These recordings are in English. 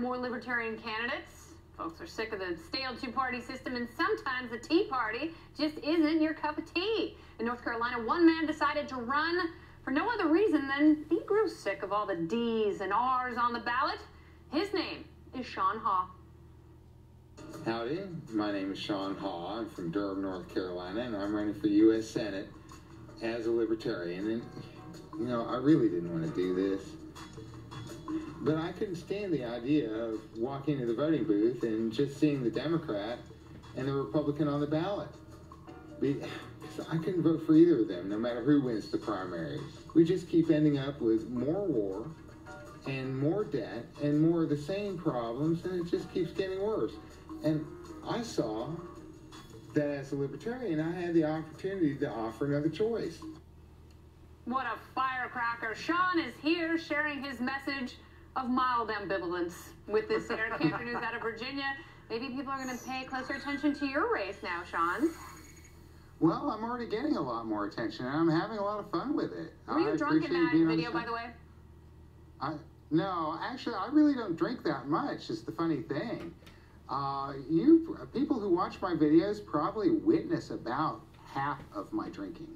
more libertarian candidates. Folks are sick of the stale two-party system, and sometimes the Tea Party just isn't your cup of tea. In North Carolina, one man decided to run for no other reason than he grew sick of all the D's and R's on the ballot. His name is Haugh. Howdy, my name is Haugh. I'm from Durham, North Carolina, and I'm running for U.S. Senate as a Libertarian. And, you know, I really didn't want to do this, but I couldn't stand the idea of walking into the voting booth and just seeing the Democrat and the Republican on the ballot. Because I couldn't vote for either of them, no matter who wins the primaries. We just keep ending up with more war and more debt and more of the same problems, and it just keeps getting worse. And I saw that as a Libertarian, I had the opportunity to offer another choice. What a firecracker. Sean is here sharing his message of mild ambivalence with this Eric Cantor news out of Virginia. Maybe people are going to pay closer attention to your race now, Sean. Well, I'm already getting a lot more attention, and I'm having a lot of fun with it. Were you drunk in that video, by the way? No, actually, I really don't drink that much. It's the funny thing. People who watch my videos probably witness about half of my drinking.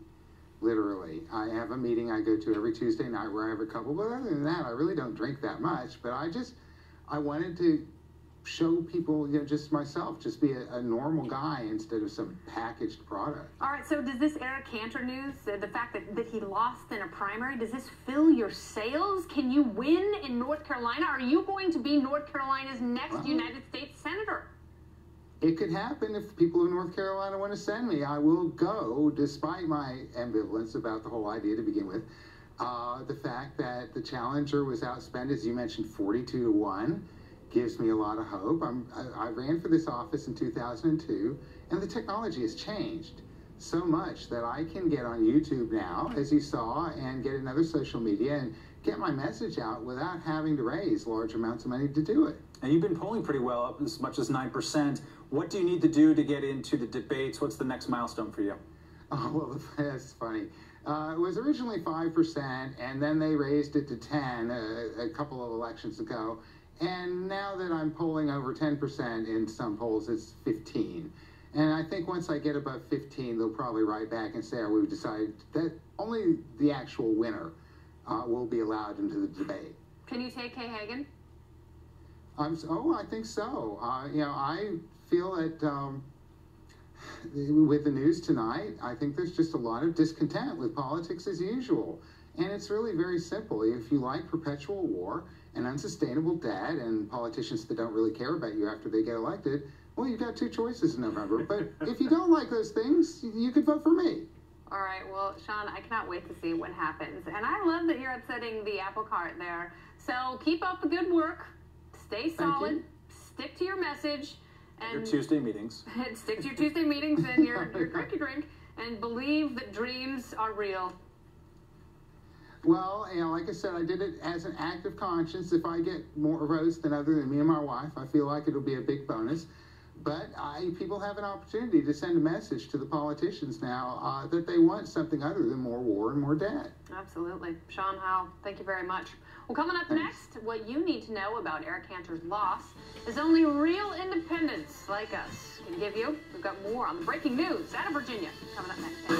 Literally. I have a meeting I go to every Tuesday night where I have a couple, but other than that, I really don't drink that much. But I wanted to show people, you know, just myself, just be a normal guy instead of some packaged product. All right, so does this Eric Cantor news, the fact that he lost in a primary, does this fill your sails? Can you win in North Carolina? Are you going to be North Carolina's next United States Senator? It could happen if people in North Carolina want to send me. I will go, despite my ambivalence about the whole idea to begin with. The fact that the challenger was outspent, as you mentioned, 42-1, gives me a lot of hope. I ran for this office in 2002, and the technology has changed so much that I can get on YouTube now, as you saw, and get another social media and get my message out without having to raise large amounts of money to do it. And you've been polling pretty well, up as much as 9%. What do you need to do to get into the debates? What's the next milestone for you? Oh, well, that's funny. It was originally 5%, and then they raised it to 10 a couple of elections ago. And now that I'm polling over 10% in some polls, it's 15. And I think once I get above 15, they'll probably write back and say, oh, we've decided that only the actual winner will be allowed into the debate. Can you take Kay Hagan? I think so. You know, I feel that with the news tonight, I think there's just a lot of discontent with politics as usual. And it's really very simple. If you like perpetual war and unsustainable debt and politicians that don't really care about you after they get elected, well, you've got two choices in November. But if you don't like those things, you could vote for me. All right, well, Sean, I cannot wait to see what happens. And I love that you're upsetting the apple cart there. So keep up the good work. Stay solid. Stick to your message. And your Tuesday meetings. Stick to your Tuesday meetings and your drink. And believe that dreams are real. Well, you know, like I said, I did it as an act of conscience. If I get more votes than other than me and my wife, I feel like it'll be a big bonus. But people have an opportunity to send a message to the politicians now that they want something other than more war and more debt. Absolutely. Sean Haugh, thank you very much. Well, coming up next, what you need to know about Eric Cantor's loss is only real independents like us can give you. We've got more on the breaking news out of Virginia coming up next.